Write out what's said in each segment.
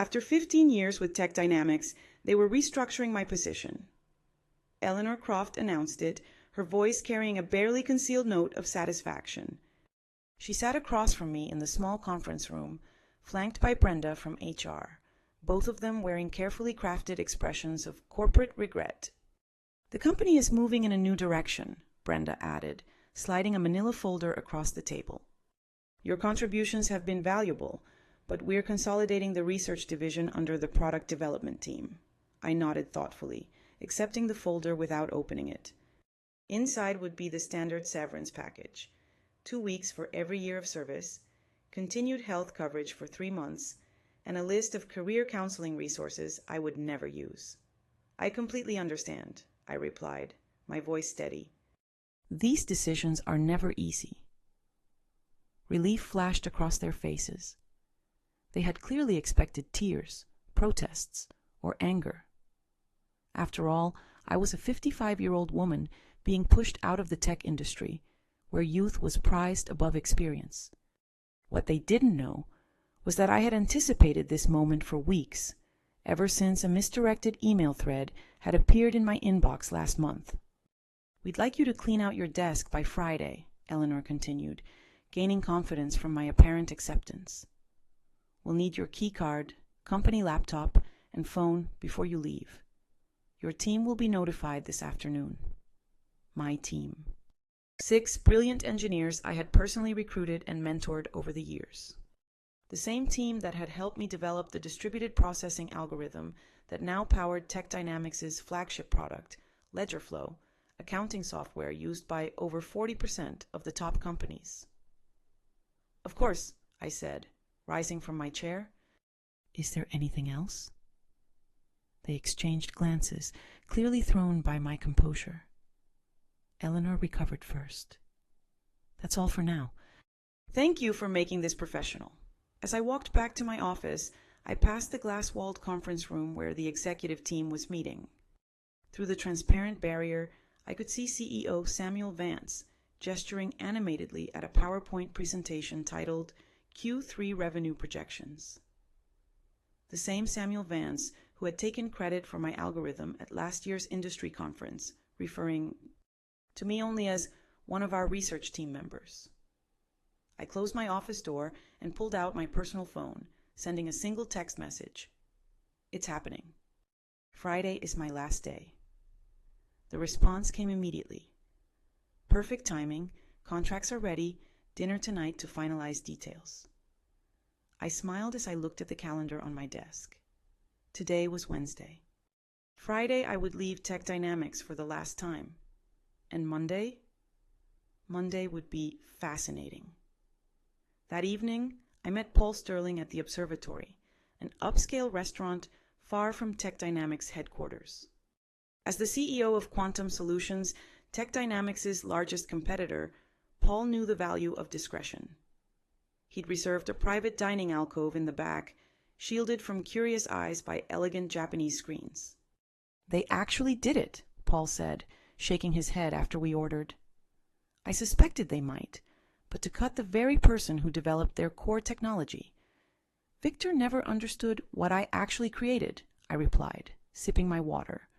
After 15 years with Tech Dynamics, they were restructuring my position. Eleanor Croft announced it, her voice carrying a barely concealed note of satisfaction. She sat across from me in the small conference room, flanked by Brenda from HR, both of them wearing carefully crafted expressions of corporate regret. "The company is moving in a new direction," Brenda added, sliding a manila folder across the table. "Your contributions have been valuable, but we're consolidating the research division under the product development team." I nodded thoughtfully, accepting the folder without opening it. Inside would be the standard severance package: 2 weeks for every year of service, continued health coverage for 3 months, and a list of career counseling resources I would never use. "I completely understand," I replied, my voice steady. "These decisions are never easy." Relief flashed across their faces. They had clearly expected tears, protests, or anger. After all, I was a 55-year-old woman being pushed out of the tech industry, where youth was prized above experience. What they didn't know was that I had anticipated this moment for weeks, ever since a misdirected email thread had appeared in my inbox last month. "We'd like you to clean out your desk by Friday," Eleanor continued, gaining confidence from my apparent acceptance. "We'll need your key card, company laptop, and phone before you leave. Your team will be notified this afternoon." My team. 6 brilliant engineers I had personally recruited and mentored over the years. The same team that had helped me develop the distributed processing algorithm that now powered Tech Dynamics' flagship product, LedgerFlow, accounting software used by over 40% of the top companies. "Of course," I said, rising from my chair. "Is there anything else?" They exchanged glances, clearly thrown by my composure. Eleanor recovered first. "That's all for now. Thank you for making this professional." As I walked back to my office, I passed the glass-walled conference room where the executive team was meeting. Through the transparent barrier, I could see CEO Samuel Vance gesturing animatedly at a PowerPoint presentation titled Q3 Revenue Projections. The same Samuel Vance who had taken credit for my algorithm at last year's industry conference, referring to me only as one of our research team members. I closed my office door and pulled out my personal phone, sending a single text message. "It's happening. Friday is my last day." The response came immediately. "Perfect timing. Contracts are ready. Dinner tonight to finalize details." I smiled as I looked at the calendar on my desk. Today was Wednesday. Friday I would leave Tech Dynamics for the last time. And Monday? Monday would be fascinating. That evening, I met Paul Sterling at the Observatory, an upscale restaurant far from Tech Dynamics headquarters. As the CEO of Quantum Solutions, Tech Dynamics' largest competitor, Paul knew the value of discretion. He'd reserved a private dining alcove in the back, shielded from curious eyes by elegant Japanese screens. "They actually did it," Paul said, shaking his head after we ordered. "I suspected they might, but to cut the very person who developed their core technology." "Victor never understood what I actually created," I replied, sipping my water.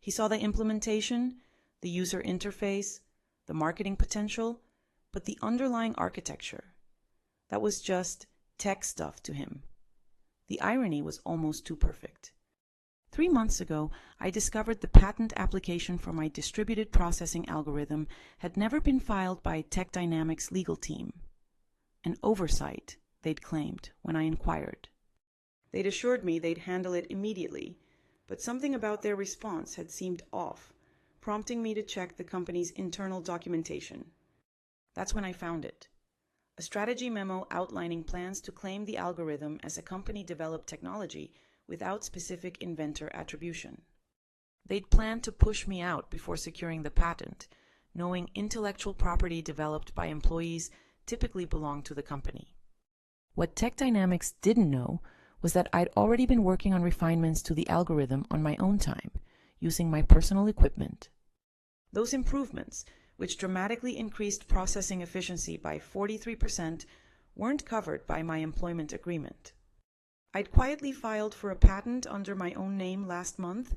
"He saw the implementation, the user interface, the marketing potential, but the underlying architecture, that was just tech stuff to him." The irony was almost too perfect. 3 months ago, I discovered the patent application for my distributed processing algorithm had never been filed by Tech Dynamics' legal team. An oversight, they'd claimed when I inquired. They'd assured me they'd handle it immediately, but something about their response had seemed off, prompting me to check the company's internal documentation. That's when I found it. A strategy memo outlining plans to claim the algorithm as a company-developed technology without specific inventor attribution. They'd planned to push me out before securing the patent, knowing intellectual property developed by employees typically belonged to the company. What Tech Dynamics didn't know was that I'd already been working on refinements to the algorithm on my own time, using my personal equipment. Those improvements, which dramatically increased processing efficiency by 43%, weren't covered by my employment agreement. I'd quietly filed for a patent under my own name last month,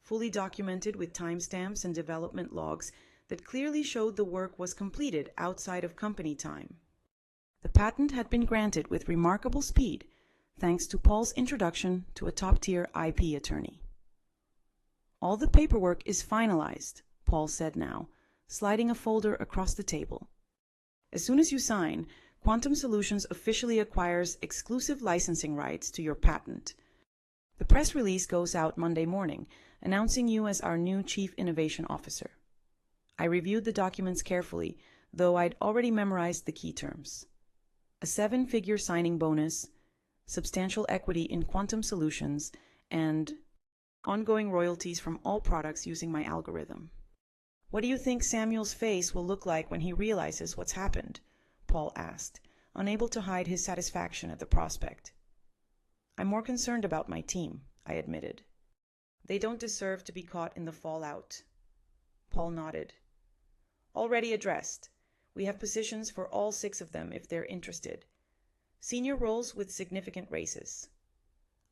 fully documented with timestamps and development logs that clearly showed the work was completed outside of company time. The patent had been granted with remarkable speed, thanks to Paul's introduction to a top-tier IP attorney. "All the paperwork is finalized," Paul said now, sliding a folder across the table. "As soon as you sign, Quantum Solutions officially acquires exclusive licensing rights to your patent. The press release goes out Monday morning, announcing you as our new Chief Innovation Officer." I reviewed the documents carefully, though I'd already memorized the key terms. A 7-figure signing bonus, substantial equity in Quantum Solutions, and ongoing royalties from all products using my algorithm. "What do you think Samuel's face will look like when he realizes what's happened?" Paul asked, unable to hide his satisfaction at the prospect. "I'm more concerned about my team," I admitted. "They don't deserve to be caught in the fallout." Paul nodded. "Already addressed. We have positions for all 6 of them if they're interested. Senior roles with significant raises."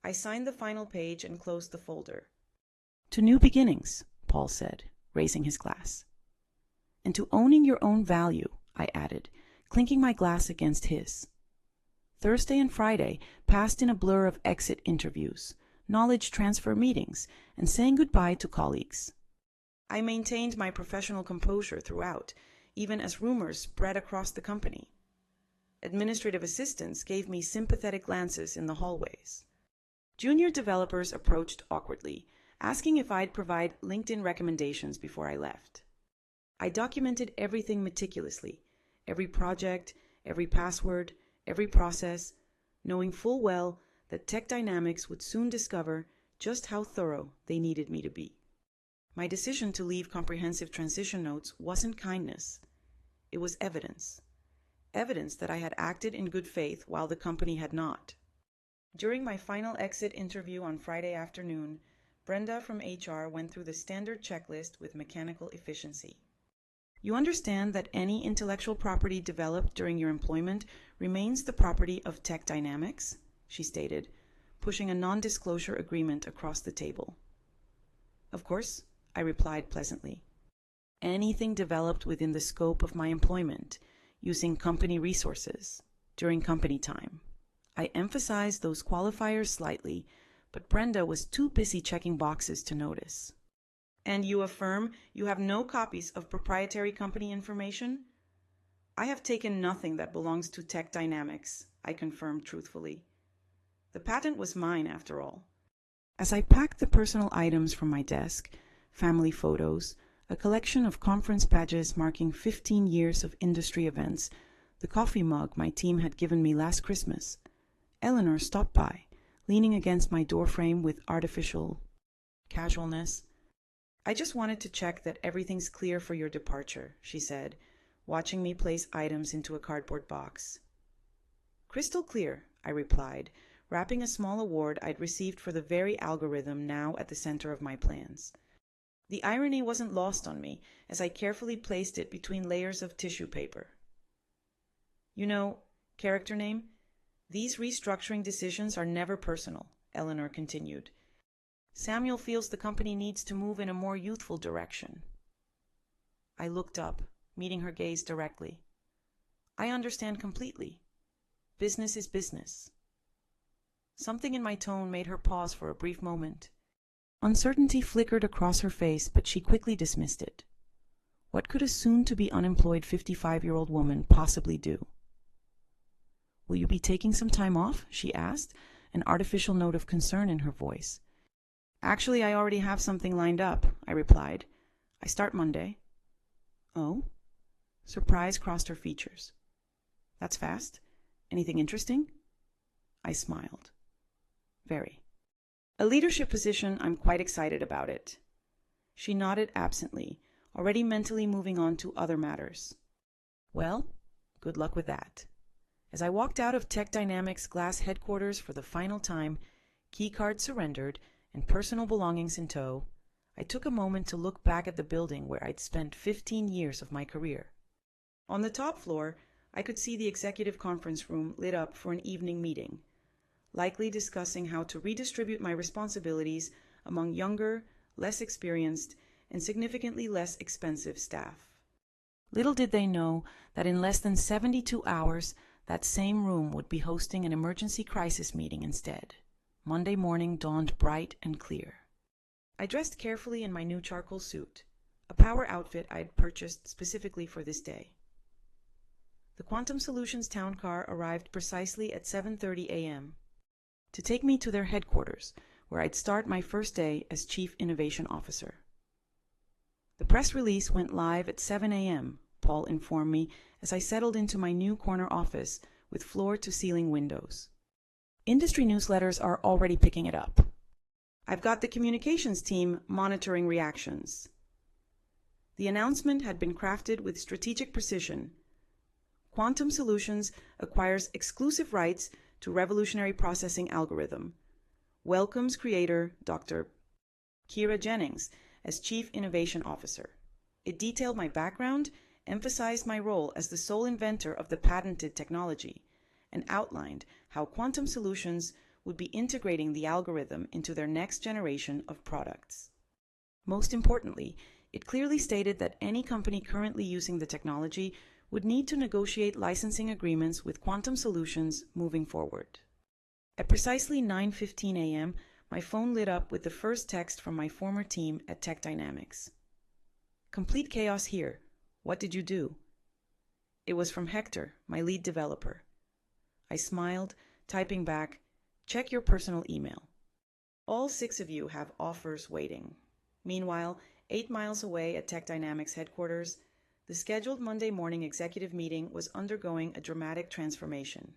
I signed the final page and closed the folder. "To new beginnings," Paul said, raising his glass. "And to owning your own value," I added, clinking my glass against his. Thursday and Friday passed in a blur of exit interviews, knowledge transfer meetings, and saying goodbye to colleagues. I maintained my professional composure throughout, even as rumors spread across the company. Administrative assistants gave me sympathetic glances in the hallways. Junior developers approached awkwardly, asking if I'd provide LinkedIn recommendations before I left. I documented everything meticulously, every project, every password, every process, knowing full well that Tech Dynamics would soon discover just how thorough they needed me to be. My decision to leave comprehensive transition notes wasn't kindness. It was evidence. Evidence that I had acted in good faith while the company had not. During my final exit interview on Friday afternoon, Brenda from HR went through the standard checklist with mechanical efficiency. "You understand that any intellectual property developed during your employment remains the property of Tech Dynamics?" she stated, pushing a non-disclosure agreement across the table. "Of course," I replied pleasantly. "Anything developed within the scope of my employment, using company resources, during company time." I emphasized those qualifiers slightly, but Brenda was too busy checking boxes to notice. "And you affirm you have no copies of proprietary company information?" "I have taken nothing that belongs to Tech Dynamics," I confirmed truthfully. The patent was mine, after all. As I packed the personal items from my desk, family photos, a collection of conference badges marking 15 years of industry events, the coffee mug my team had given me last Christmas, Eleanor stopped by, leaning against my doorframe with artificial casualness. "I just wanted to check that everything's clear for your departure," she said, watching me place items into a cardboard box. "Crystal clear," I replied, wrapping a small award I'd received for the very algorithm now at the center of my plans. The irony wasn't lost on me as I carefully placed it between layers of tissue paper. "You know, character name, these restructuring decisions are never personal," Eleanor continued. "Samuel feels the company needs to move in a more youthful direction." I looked up, meeting her gaze directly. "I understand completely. Business is business." Something in my tone made her pause for a brief moment. Uncertainty flickered across her face, but she quickly dismissed it. What could a soon-to-be unemployed 55-year-old woman possibly do? "Will you be taking some time off?" she asked, an artificial note of concern in her voice. "Actually, I already have something lined up," I replied. "I start Monday." "Oh?" Surprise crossed her features. "That's fast. Anything interesting?" I smiled. "Very. A leadership position. I'm quite excited about it." She nodded absently, already mentally moving on to other matters. "Well, good luck with that." As I walked out of Tech Dynamics Glass headquarters for the final time, keycard surrendered and personal belongings in tow, I took a moment to look back at the building where I'd spent 15 years of my career. On the top floor, I could see the executive conference room lit up for an evening meeting. likely discussing how to redistribute my responsibilities among younger, less experienced, and significantly less expensive staff. Little did they know that in less than 72 hours, that same room would be hosting an emergency crisis meeting instead. Monday morning dawned bright and clear. I dressed carefully in my new charcoal suit, a power outfit I had purchased specifically for this day. The Quantum Solutions town car arrived precisely at 7:30 a.m. to take me to their headquarters, where I'd start my first day as Chief Innovation Officer. The press release went live at 7 a.m., Paul informed me as I settled into my new corner office with floor-to-ceiling windows. Industry newsletters are already picking it up. I've got the communications team monitoring reactions. The announcement had been crafted with strategic precision. Quantum Solutions acquires exclusive rights to revolutionary processing algorithm. Welcomes creator Dr. Kira Jennings as Chief Innovation Officer. It detailed my background, emphasized my role as the sole inventor of the patented technology, and outlined how Quantum Solutions would be integrating the algorithm into their next generation of products. Most importantly, it clearly stated that any company currently using the technology would need to negotiate licensing agreements with Quantum Solutions moving forward. At precisely 9:15 a.m., my phone lit up with the first text from my former team at Tech Dynamics. Complete chaos here. What did you do? It was from Hector, my lead developer. I smiled, typing back, check your personal email. All 6 of you have offers waiting. Meanwhile, 8 miles away at Tech Dynamics headquarters, the scheduled Monday morning executive meeting was undergoing a dramatic transformation.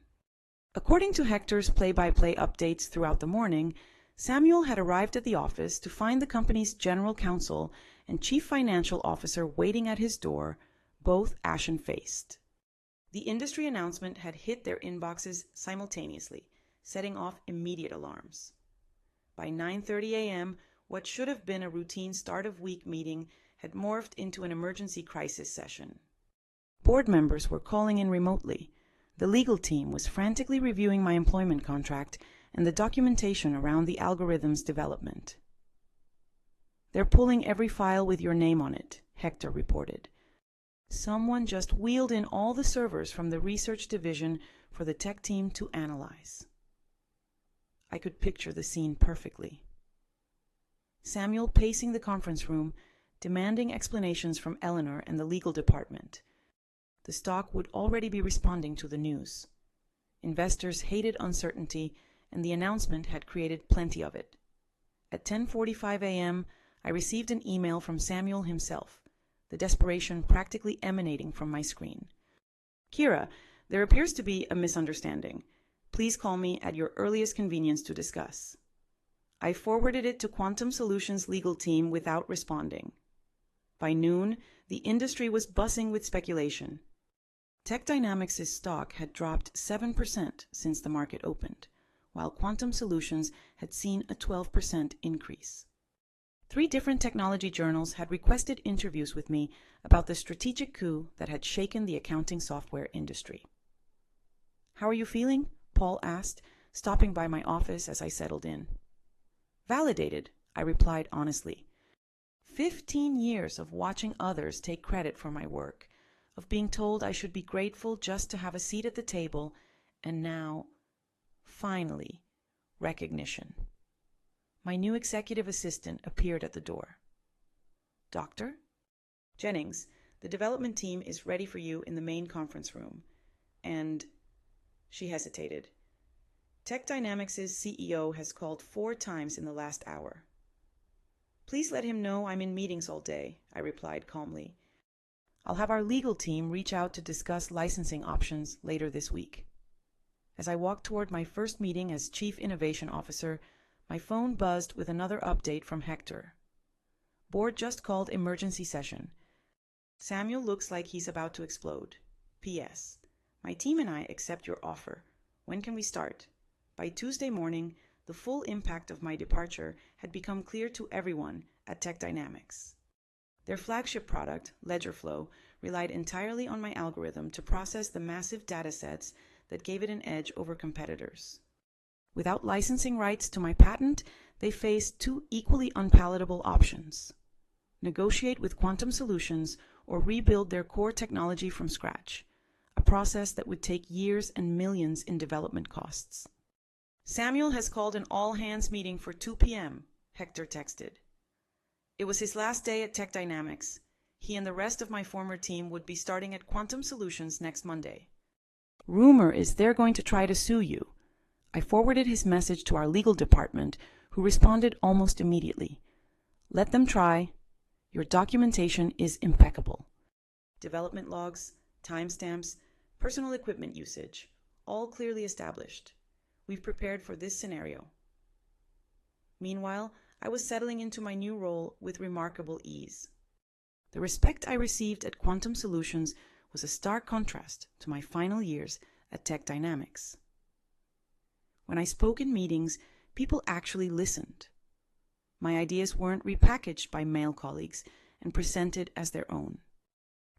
According to Hector's play-by-play updates throughout the morning, Samuel had arrived at the office to find the company's general counsel and chief financial officer waiting at his door, both ashen-faced. The industry announcement had hit their inboxes simultaneously, setting off immediate alarms. By 9:30 a.m., what should have been a routine start-of-week meeting had morphed into an emergency crisis session. Board members were calling in remotely. The legal team was frantically reviewing my employment contract and the documentation around the algorithm's development. They're pulling every file with your name on it, Hector reported. Someone just wheeled in all the servers from the research division for the tech team to analyze. I could picture the scene perfectly. Samuel pacing the conference room, demanding explanations from Eleanor and the legal department. The stock would already be responding to the news. Investors hated uncertainty, and the announcement had created plenty of it. At 10:45 a.m., I received an email from Samuel himself, the desperation practically emanating from my screen. Kira, there appears to be a misunderstanding. Please call me at your earliest convenience to discuss. I forwarded it to Quantum Solutions' legal team without responding. By noon, the industry was buzzing with speculation. Tech Dynamics' stock had dropped 7% since the market opened, while Quantum Solutions had seen a 12% increase. 3 different technology journals had requested interviews with me about the strategic coup that had shaken the accounting software industry. How are you feeling? Paul asked, stopping by my office as I settled in. Validated, I replied honestly. 15 years of watching others take credit for my work, of being told I should be grateful just to have a seat at the table, and now, finally, recognition. My new executive assistant appeared at the door. Doctor? Jennings, the development team is ready for you in the main conference room. And she hesitated. Tech Dynamics' CEO has called 4 times in the last hour. Please let him know I'm in meetings all day, I replied calmly. I'll have our legal team reach out to discuss licensing options later this week. As I walked toward my first meeting as Chief Innovation Officer, my phone buzzed with another update from Hector. Board just called emergency session. Samuel looks like he's about to explode. P.S. My team and I accept your offer. When can we start? By Tuesday morning, the full impact of my departure had become clear to everyone at Tech Dynamics. Their flagship product, LedgerFlow, relied entirely on my algorithm to process the massive datasets that gave it an edge over competitors. Without licensing rights to my patent, they faced two equally unpalatable options: negotiate with Quantum Solutions or rebuild their core technology from scratch, a process that would take years and millions in development costs. "Samuel has called an all-hands meeting for 2 p.m., Hector texted. It was his last day at Tech Dynamics. He and the rest of my former team would be starting at Quantum Solutions next Monday. Rumor is they're going to try to sue you." I forwarded his message to our legal department, who responded almost immediately. "Let them try. Your documentation is impeccable. Development logs, timestamps, personal equipment usage, all clearly established. We've prepared for this scenario." Meanwhile, I was settling into my new role with remarkable ease. The respect I received at Quantum Solutions was a stark contrast to my final years at Tech Dynamics. When I spoke in meetings, people actually listened. My ideas weren't repackaged by male colleagues and presented as their own.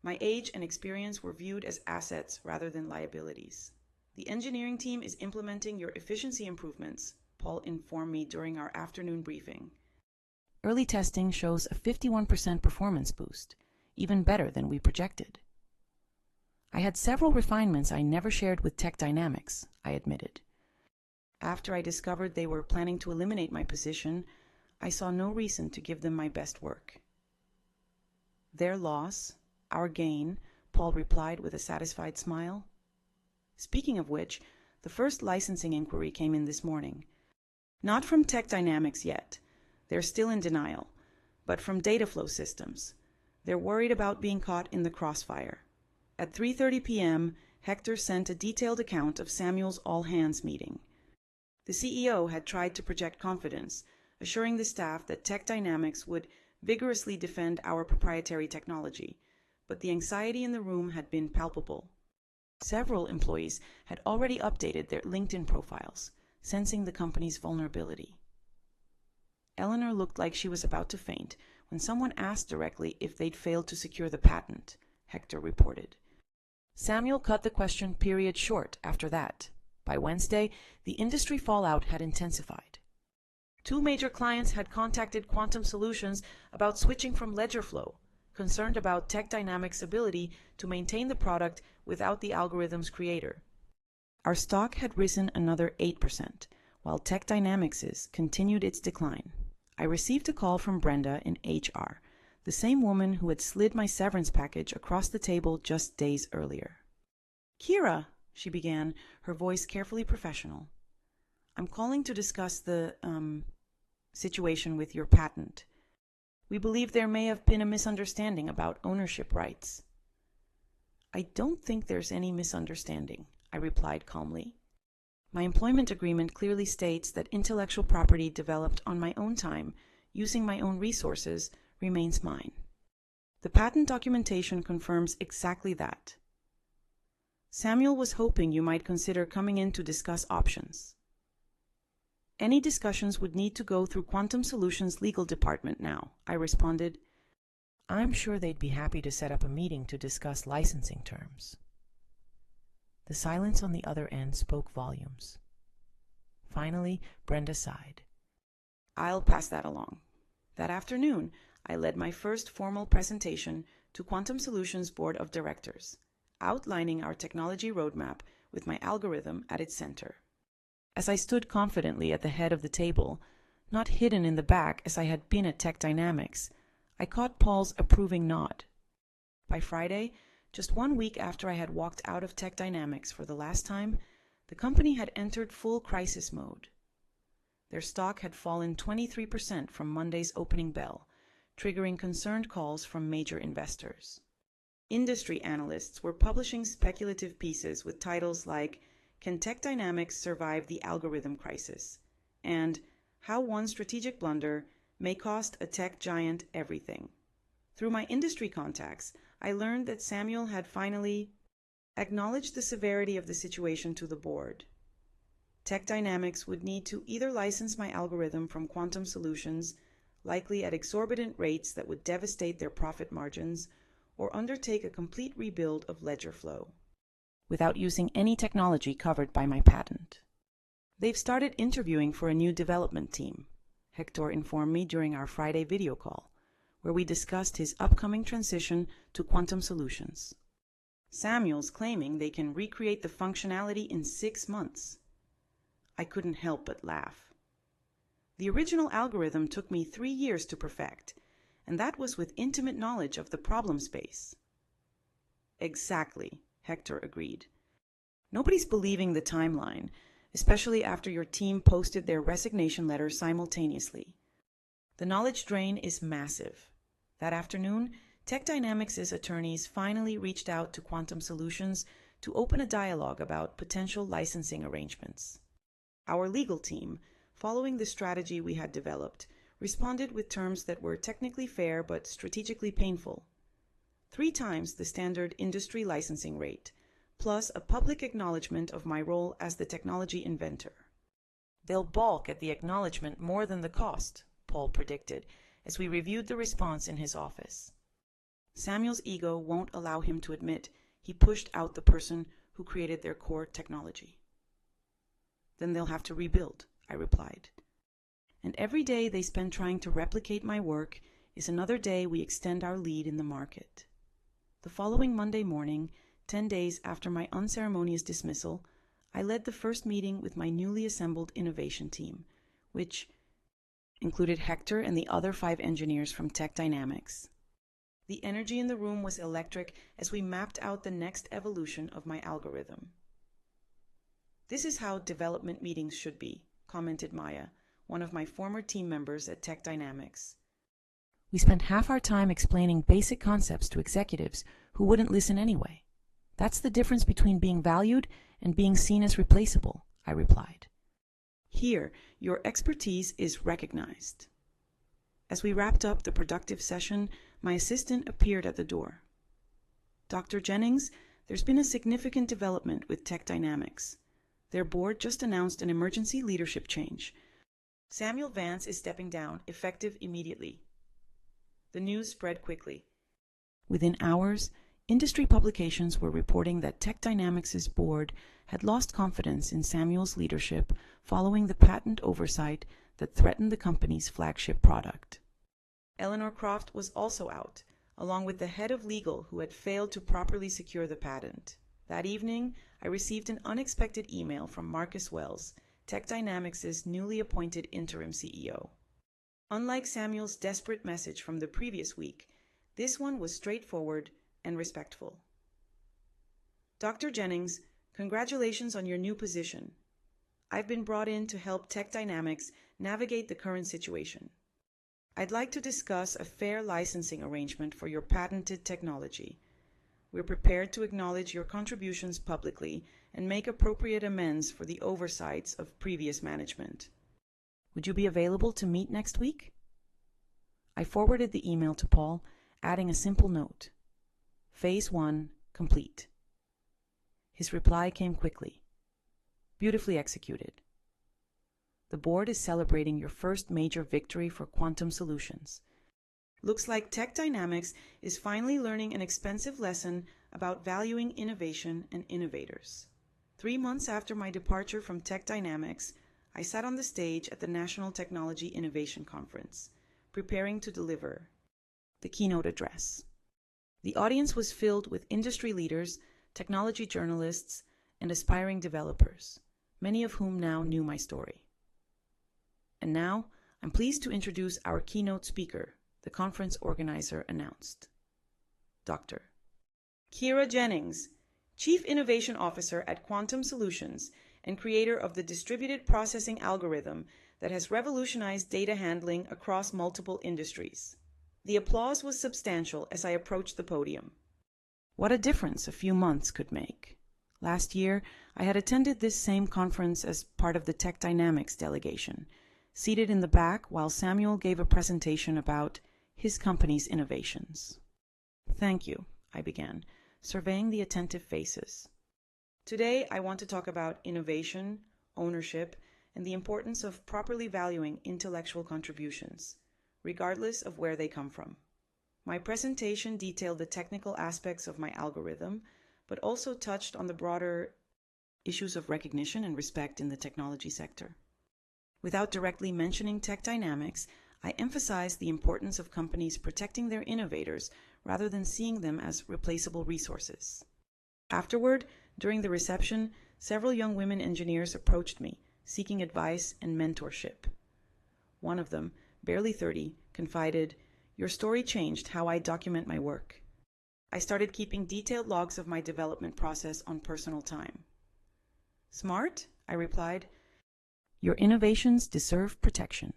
My age and experience were viewed as assets rather than liabilities. "The engineering team is implementing your efficiency improvements," Paul informed me during our afternoon briefing. "Early testing shows a 51% performance boost, even better than we projected." "I had several refinements I never shared with Tech Dynamics," I admitted. After I discovered they were planning to eliminate my position, I saw no reason to give them my best work. "Their loss, our gain," Paul replied with a satisfied smile. Speaking of which, the first licensing inquiry came in this morning. Not from Tech Dynamics yet. They're still in denial, but from Dataflow Systems. They're worried about being caught in the crossfire. At 3:30 p.m., Hector sent a detailed account of Samuel's all-hands meeting. The CEO had tried to project confidence, assuring the staff that Tech Dynamics would vigorously defend our proprietary technology, but the anxiety in the room had been palpable. Several employees had already updated their LinkedIn profiles, sensing the company's vulnerability. Eleanor looked like she was about to faint when someone asked directly if they'd failed to secure the patent, Hector reported. Samuel cut the question period short after that. By Wednesday, the industry fallout had intensified. 2 major clients had contacted Quantum Solutions about switching from LedgerFlow, concerned about Tech Dynamics' ability to maintain the product without the algorithm's creator. Our stock had risen another 8%, while Tech Dynamics' continued its decline. I received a call from Brenda in HR, the same woman who had slid my severance package across the table just days earlier. "Kira," she began, her voice carefully professional, "I'm calling to discuss the, situation with your patent. We believe there may have been a misunderstanding about ownership rights." "I don't think there's any misunderstanding," I replied calmly. "My employment agreement clearly states that intellectual property developed on my own time, using my own resources, remains mine. The patent documentation confirms exactly that. Samuel was hoping you might consider coming in to discuss options." "Any discussions would need to go through Quantum Solutions' legal department now," I responded. "I'm sure they'd be happy to set up a meeting to discuss licensing terms." The silence on the other end spoke volumes. Finally, Brenda sighed. "I'll pass that along." That afternoon, I led my first formal presentation to Quantum Solutions' Board of Directors, outlining our technology roadmap with my algorithm at its center. As I stood confidently at the head of the table, not hidden in the back as I had been at Tech Dynamics, I caught Paul's approving nod. By Friday, just 1 week after I had walked out of Tech Dynamics for the last time, the company had entered full crisis mode. Their stock had fallen 23% from Monday's opening bell, triggering concerned calls from major investors. Industry analysts were publishing speculative pieces with titles like "Can Tech Dynamics Survive the Algorithm Crisis?" and "How One Strategic Blunder May Cost a Tech Giant Everything." Through my industry contacts, I learned that Samuel had finally acknowledged the severity of the situation to the board. Tech Dynamics would need to either license my algorithm from Quantum Solutions, likely at exorbitant rates that would devastate their profit margins, or undertake a complete rebuild of LedgerFlow, without using any technology covered by my patent. They've started interviewing for a new development team, Hector informed me during our Friday video call, where we discussed his upcoming transition to quantum solutions. Samuel's claiming they can recreate the functionality in 6 months. I couldn't help but laugh. The original algorithm took me 3 years to perfect, and that was with intimate knowledge of the problem space. Exactly, Hector agreed. Nobody's believing the timeline, especially after your team posted their resignation letter simultaneously. The knowledge drain is massive. That afternoon, Tech Dynamics' attorneys finally reached out to Quantum Solutions to open a dialogue about potential licensing arrangements. Our legal team, following the strategy we had developed, responded with terms that were technically fair but strategically painful. 3 times the standard industry licensing rate, plus a public acknowledgement of my role as the technology inventor. They'll balk at the acknowledgement more than the cost, Paul predicted, as we reviewed the response in his office. Samuel's ego won't allow him to admit he pushed out the person who created their core technology. Then they'll have to rebuild, I replied. And every day they spend trying to replicate my work is another day we extend our lead in the market. The following Monday morning, 10 days after my unceremonious dismissal, I led the first meeting with my newly assembled innovation team, which included Hector and the other 5 engineers from Tech Dynamics. The energy in the room was electric as we mapped out the next evolution of my algorithm. This is how development meetings should be, commented Maya, one of my former team members at Tech Dynamics. We spent half our time explaining basic concepts to executives who wouldn't listen anyway. That's the difference between being valued and being seen as replaceable, I replied. Here, your expertise is recognized. As we wrapped up the productive session, my assistant appeared at the door. Dr. Jennings, there's been a significant development with Tech Dynamics. Their board just announced an emergency leadership change. Samuel Vance is stepping down, effective immediately. The news spread quickly. Within hours, industry publications were reporting that Tech Dynamics' board had lost confidence in Samuel's leadership following the patent oversight that threatened the company's flagship product. Eleanor Croft was also out, along with the head of legal who had failed to properly secure the patent. That evening, I received an unexpected email from Marcus Wells, Tech Dynamics' newly appointed interim CEO. Unlike Samuel's desperate message from the previous week, this one was straightforward and respectful. Dr. Jennings, congratulations on your new position. I've been brought in to help Tech Dynamics navigate the current situation. I'd like to discuss a fair licensing arrangement for your patented technology. We're prepared to acknowledge your contributions publicly and make appropriate amends for the oversights of previous management. Would you be available to meet next week? I forwarded the email to Paul, adding a simple note. Phase 1 complete. His reply came quickly. Beautifully executed. The board is celebrating your first major victory for quantum solutions. Looks like Tech Dynamics is finally learning an expensive lesson about valuing innovation and innovators. 3 months after my departure from Tech Dynamics, I sat on the stage at the National Technology Innovation Conference, preparing to deliver the keynote address. The audience was filled with industry leaders, technology journalists, and aspiring developers, many of whom now knew my story. And now, I'm pleased to introduce our keynote speaker, the conference organizer announced. Dr. Kira Jennings, Chief Innovation Officer at Quantum Solutions and creator of the distributed processing algorithm that has revolutionized data handling across multiple industries. The applause was substantial as I approached the podium. What a difference a few months could make. Last year, I had attended this same conference as part of the Tech Dynamics delegation, seated in the back while Samuel gave a presentation about his company's innovations. Thank you, I began, surveying the attentive faces. Today, I want to talk about innovation, ownership, and the importance of properly valuing intellectual contributions, regardless of where they come from. My presentation detailed the technical aspects of my algorithm, but also touched on the broader issues of recognition and respect in the technology sector. Without directly mentioning tech dynamics, I emphasized the importance of companies protecting their innovators rather than seeing them as replaceable resources. Afterward, during the reception, several young women engineers approached me, seeking advice and mentorship. One of them, barely 30, confided, "Your story changed how I document my work." I started keeping detailed logs of my development process on personal time. "Smart?" I replied. "Your innovations deserve protection."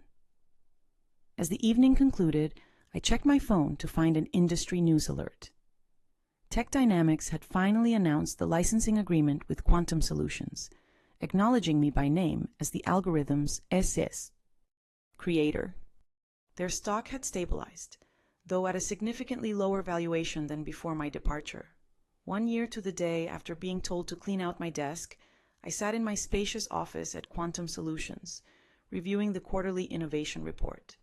As the evening concluded, I checked my phone to find an industry news alert. Tech Dynamics had finally announced the licensing agreement with Quantum Solutions, acknowledging me by name as the algorithm's SS creator. Their stock had stabilized, though at a significantly lower valuation than before my departure. 1 year to the day after being told to clean out my desk, I sat in my spacious office at Quantum Solutions, reviewing the quarterly innovation report.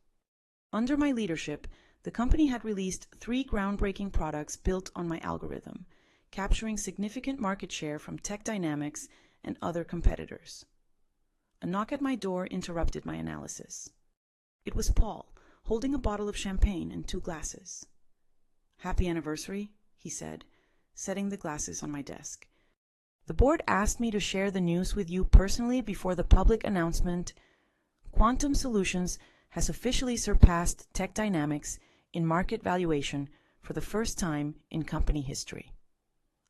Under my leadership, the company had released 3 groundbreaking products built on my algorithm, capturing significant market share from Tech Dynamics and other competitors. A knock at my door interrupted my analysis. It was Paul, holding a bottle of champagne and 2 glasses. "Happy anniversary," he said, setting the glasses on my desk. "The board asked me to share the news with you personally before the public announcement. Quantum Solutions has officially surpassed Tech Dynamics in market valuation for the first time in company history."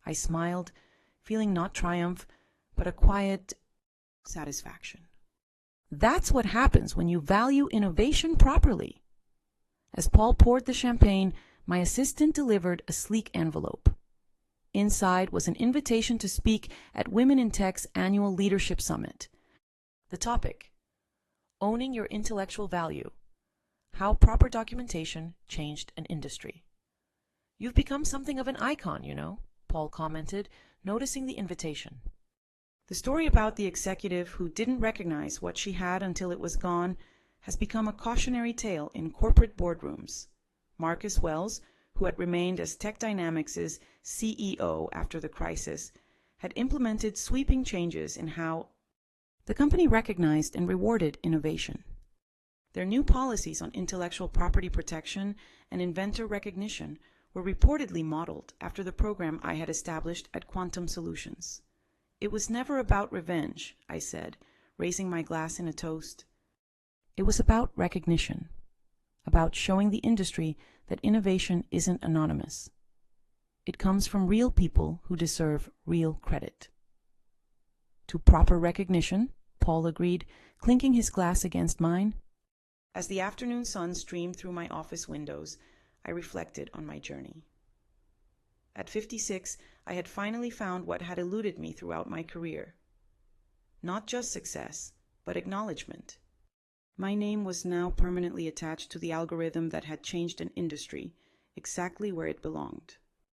I smiled, feeling not triumph, but a quiet satisfaction. That's what happens when you value innovation properly. As Paul poured the champagne, my assistant delivered a sleek envelope. Inside was an invitation to speak at Women in Tech's annual Leadership Summit. The topic: Owning Your Intellectual Value, How Proper Documentation Changed an Industry. "You've become something of an icon, you know," Paul commented, noticing the invitation. The story about the executive who didn't recognize what she had until it was gone has become a cautionary tale in corporate boardrooms. Marcus Wells, who had remained as Tech Dynamics' CEO after the crisis, had implemented sweeping changes in how the company recognized and rewarded innovation. Their new policies on intellectual property protection and inventor recognition were reportedly modeled after the program I had established at Quantum Solutions. "It was never about revenge," I said, raising my glass in a toast. "It was about recognition, about showing the industry that innovation isn't anonymous. It comes from real people who deserve real credit." "To proper recognition," Paul agreed, clinking his glass against mine. As the afternoon sun streamed through my office windows, I reflected on my journey. At 56, I had finally found what had eluded me throughout my career. Not just success, but acknowledgement. My name was now permanently attached to the algorithm that had changed an industry, exactly where it belonged.